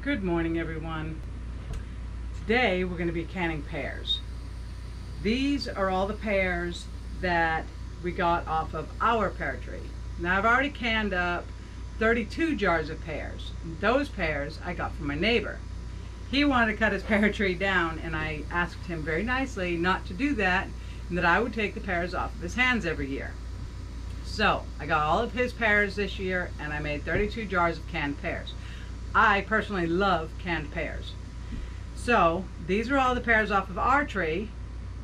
Good morning, everyone. Today we're going to be canning pears. These are all the pears that we got off of our pear tree. Now I've already canned up 32 jars of pears. Those pears I got from my neighbor. He wanted to cut his pear tree down, and I asked him very nicely not to do that, and that I would take the pears off of his hands every year. So I got all of his pears this year, and I made 32 jars of canned pears. I personally love canned pears. So these are all the pears off of our tree.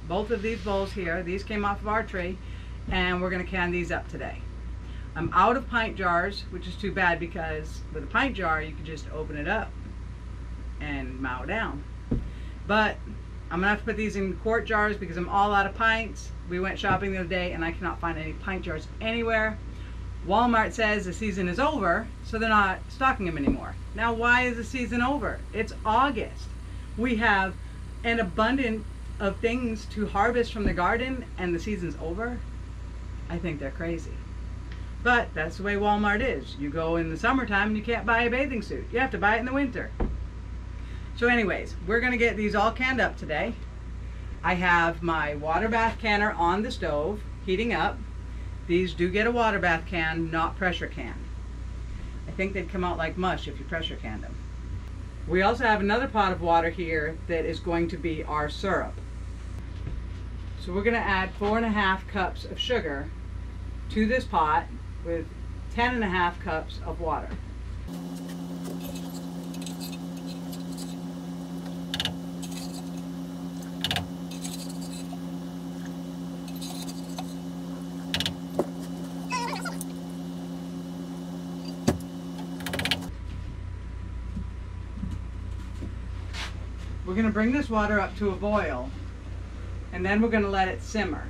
Both of these bowls here, these came off of our tree, and we're going to can these up today. I'm out of pint jars, which is too bad because with a pint jar you can just open it up and mow down. But I'm gonna have to put these in quart jars because I'm all out of pints. We went shopping the other day and I cannot find any pint jars anywhere. Walmart says the season is over, so they're not stocking them anymore. Now, why is the season over? It's August. We have an abundance of things to harvest from the garden and the season's over. I think they're crazy. But that's the way Walmart is. You go in the summertime and you can't buy a bathing suit. You have to buy it in the winter. So anyways, we're gonna get these all canned up today. I have my water bath canner on the stove, heating up. These do get a water bath can, not pressure canned. I think they'd come out like mush if you pressure canned them. We also have another pot of water here that is going to be our syrup. So we're gonna add 4.5 cups of sugar to this pot with 10.5 cups of water. We're going to bring this water up to a boil, and then we're going to let it simmer.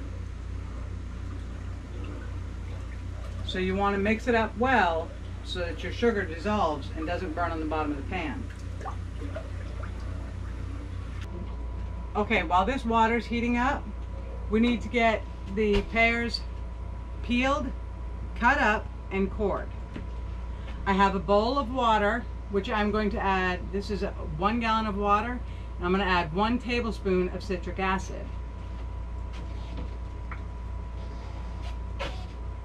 So you want to mix it up well so that your sugar dissolves and doesn't burn on the bottom of the pan. Okay, while this water is heating up, we need to get the pears peeled, cut up, and cored. I have a bowl of water, which I'm going to add, this is 1 gallon of water. I'm going to add 1 tablespoon of citric acid.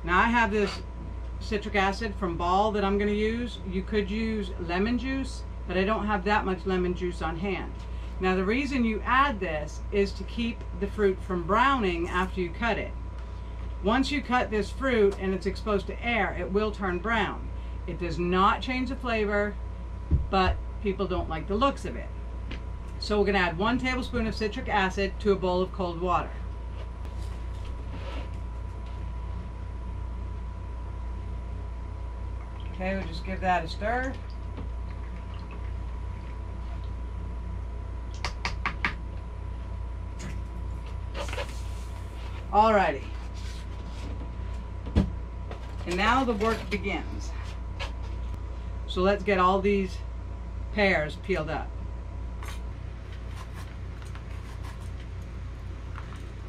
Now I have this citric acid from Ball that I'm going to use. You could use lemon juice, but I don't have that much lemon juice on hand. Now the reason you add this is to keep the fruit from browning after you cut it. Once you cut this fruit and it's exposed to air, it will turn brown. It does not change the flavor, but people don't like the looks of it. So we're going to add 1 tablespoon of citric acid to a bowl of cold water. Okay, we'll just give that a stir. Alrighty. And now the work begins. So let's get all these pears peeled up.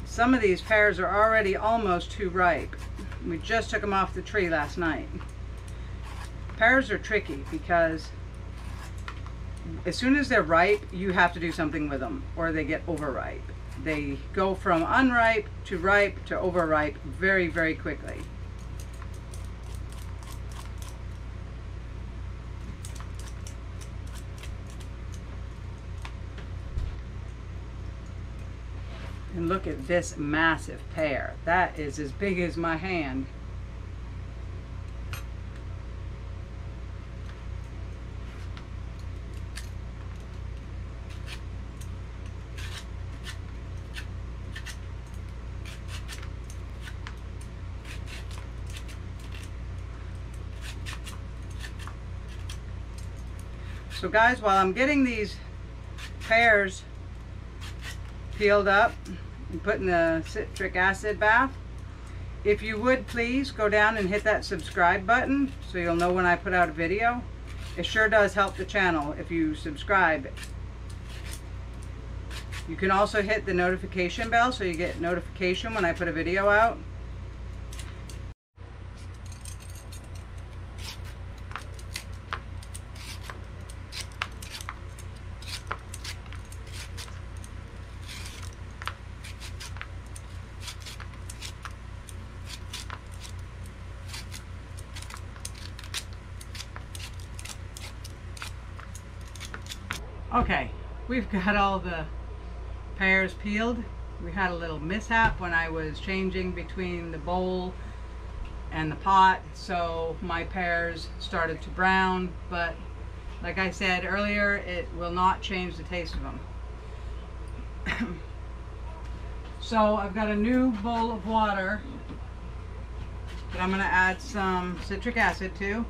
Some of these pears are already almost too ripe. We just took them off the tree last night. Pears are tricky because as soon as they're ripe, you have to do something with them or they get overripe. They go from unripe to overripe very, very quickly. And look at this massive pear. That is as big as my hand. So guys, while I'm getting these pears peeled up and put in the citric acid bath, if you would please go down and hit that subscribe button so you'll know when I put out a video. It sure does help the channel if you subscribe. You can also hit the notification bell so you get notification when I put a video out. Okay, we've got all the pears peeled. We had a little mishap when I was changing between the bowl and the pot, so my pears started to brown, but like I said earlier, it will not change the taste of them. So I've got a new bowl of water that I'm going to add some citric acid to.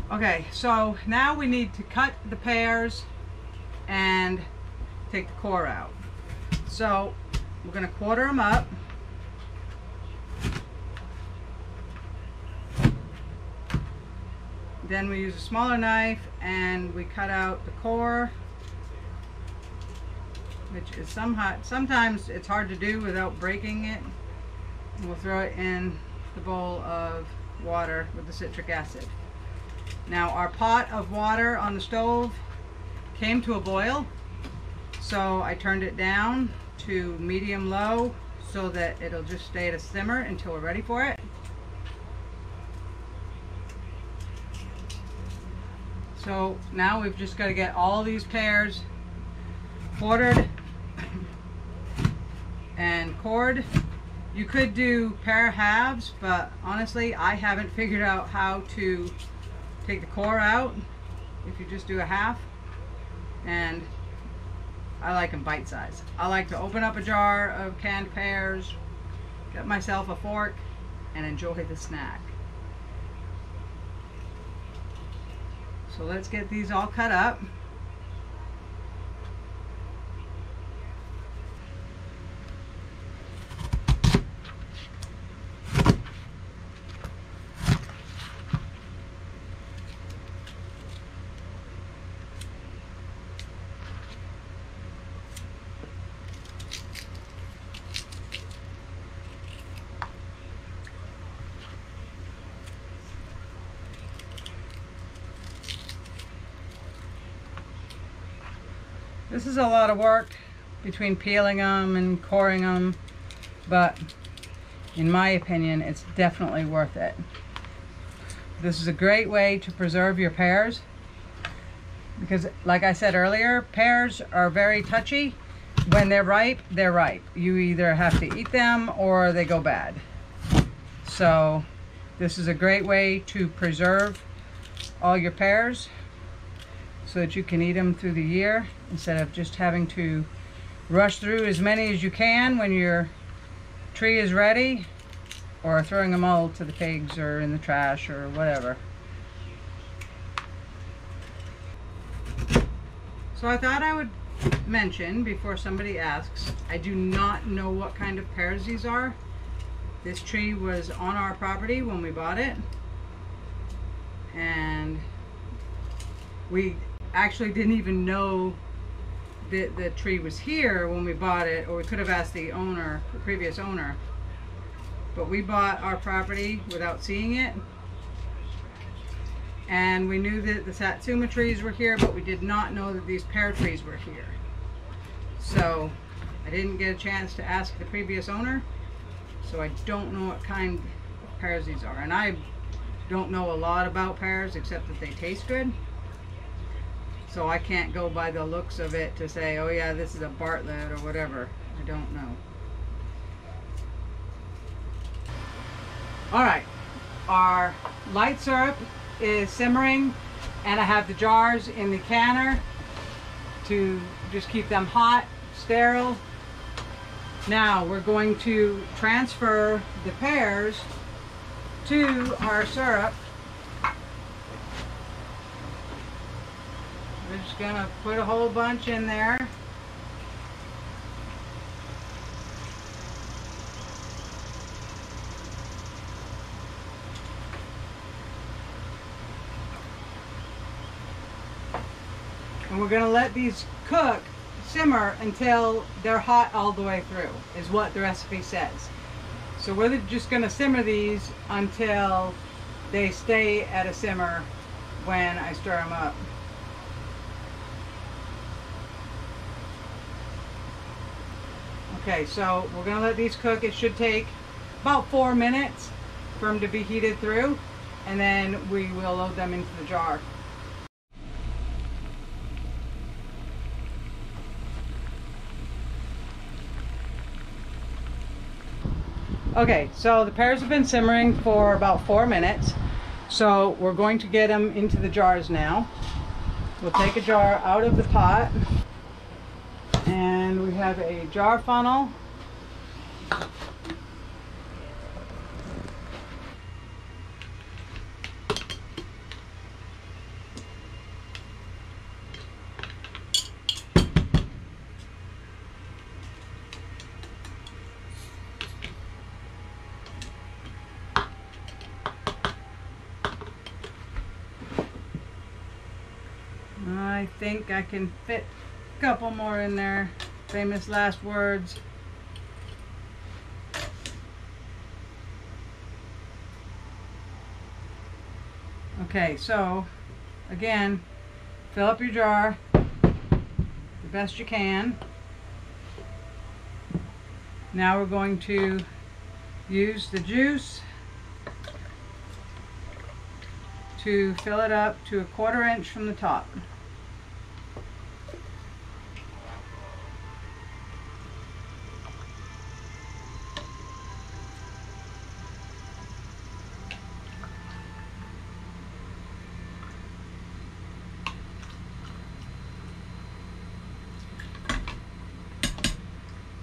Okay, so now we need to cut the pears and take the core out. So we're going to quarter them up. Then we use a smaller knife and we cut out the core, which is sometimes it's hard to do without breaking it. And we'll throw it in the bowl of water with the citric acid. Now our pot of water on the stove came to a boil, so I turned it down to medium low so that it'll just stay at a simmer until we're ready for it. So now we've just got to get all these pears quartered and cored. You could do pear halves, but honestly I haven't figured out how to take the core out if you just do a half, and I like them bite size. I like to open up a jar of canned pears, get myself a fork, and enjoy the snack. So let's get these all cut up. This is a lot of work between peeling them and coring them, but in my opinion, it's definitely worth it. This is a great way to preserve your pears because, like I said earlier, pears are very touchy. When they're ripe, they're ripe. You either have to eat them or they go bad. So this is a great way to preserve all your pears so that you can eat them through the year instead of just having to rush through as many as you can when your tree is ready, or throwing them all to the pigs or in the trash or whatever. So I thought I would mention before somebody asks, I do not know what kind of pears these are. This tree was on our property when we bought it, and we actually didn't even know that the tree was here when we bought it, or we could have asked the owner, the previous owner. But we bought our property without seeing it, and we knew that the satsuma trees were here, but we did not know that these pear trees were here. So I didn't get a chance to ask the previous owner, so I don't know what kind of pears these are. And I don't know a lot about pears except that they taste good. So I can't go by the looks of it to say, oh yeah, this is a Bartlett or whatever. I don't know. Alright, our light syrup is simmering, and I have the jars in the canner to just keep them hot, sterile. Now we're going to transfer the pears to our syrup. We're just going to put a whole bunch in there. And we're going to let these cook, simmer until they're hot all the way through, is what the recipe says. So we're just going to simmer these until they stay at a simmer when I stir them up. Okay, so we're gonna let these cook. It should take about 4 minutes for them to be heated through, and then we will load them into the jar. Okay, so the pears have been simmering for about 4 minutes. So we're going to get them into the jars now. We'll take a jar out of the pot, and we have a jar funnel. I think I can fit a couple more in there. Famous last words. Okay, so again, fill up your jar the best you can. Now we're going to use the juice to fill it up to 1/4 inch from the top.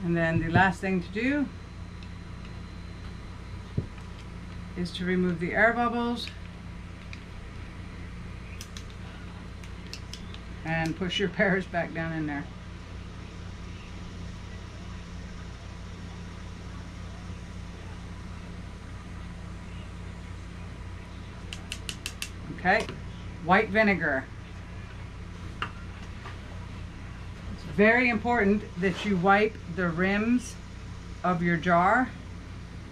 And then the last thing to do is to remove the air bubbles and push your pears back down in there. Okay, white vinegar. Very important that you wipe the rims of your jar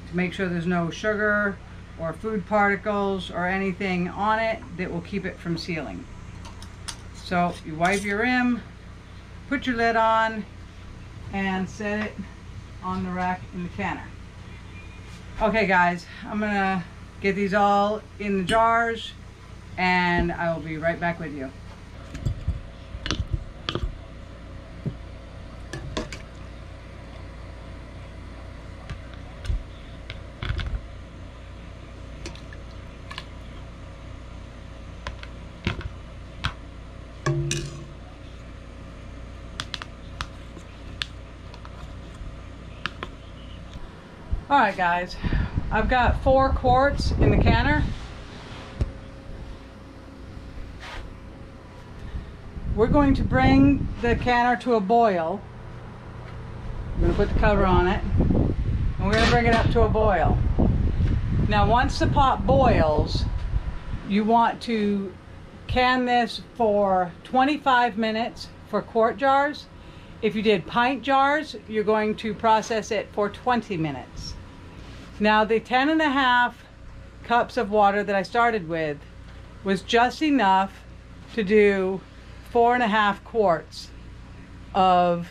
to make sure there's no sugar or food particles or anything on it that will keep it from sealing. So you wipe your rim, put your lid on, and set it on the rack in the canner. Okay guys, I'm gonna get these all in the jars and I will be right back with you. Alright guys, I've got 4 quarts in the canner. We're going to bring the canner to a boil. I'm going to put the cover on it, and we're going to bring it up to a boil. Now once the pot boils, you want to can this for 25 minutes for quart jars. If you did pint jars, you're going to process it for 20 minutes. Now the 10.5 cups of water that I started with was just enough to do 4.5 quarts of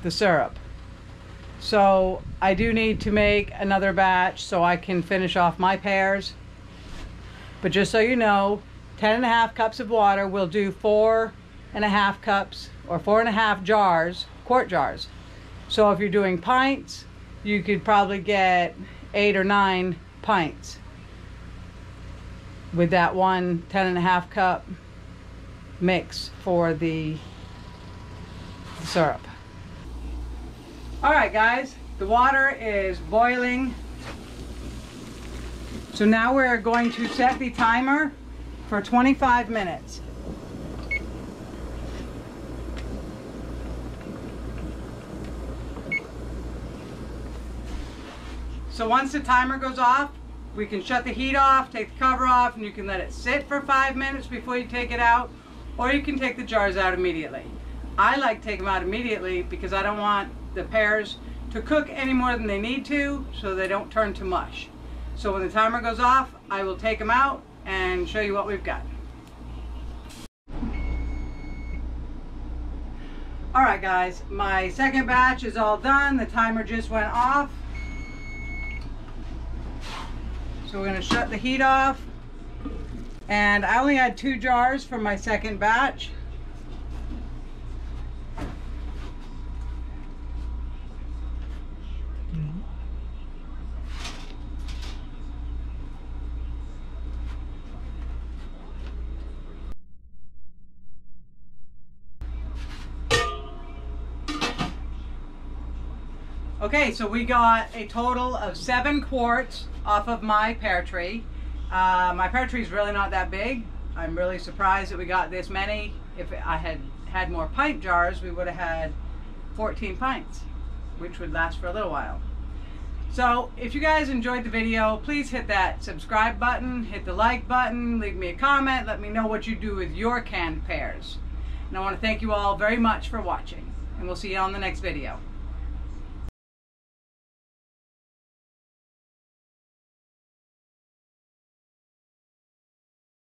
the syrup. So I do need to make another batch so I can finish off my pears. But just so you know, 10.5 cups of water will do 4.5 cups or 4.5 jars, quart jars. So if you're doing pints, you could probably get 8 or 9 pints with that one 10.5 cup mix for the syrup. Alright guys, the water is boiling. So now we're going to set the timer for 25 minutes. So once the timer goes off, we can shut the heat off, take the cover off, and you can let it sit for 5 minutes before you take it out, or you can take the jars out immediately. I like to take them out immediately because I don't want the pears to cook any more than they need to so they don't turn to mush. So when the timer goes off, I will take them out and show you what we've got. Alright guys, my second batch is all done. The timer just went off. So we're going to shut the heat off. And I only had 2 jars for my second batch. Okay, so we got a total of 7 quarts off of my pear tree. My pear tree is really not that big. I'm really surprised that we got this many. If I had had more pint jars, we would have had 14 pints, which would last for a little while. So if you guys enjoyed the video, please hit that subscribe button, hit the like button, leave me a comment, let me know what you do with your canned pears. And I want to thank you all very much for watching, and we'll see you on the next video.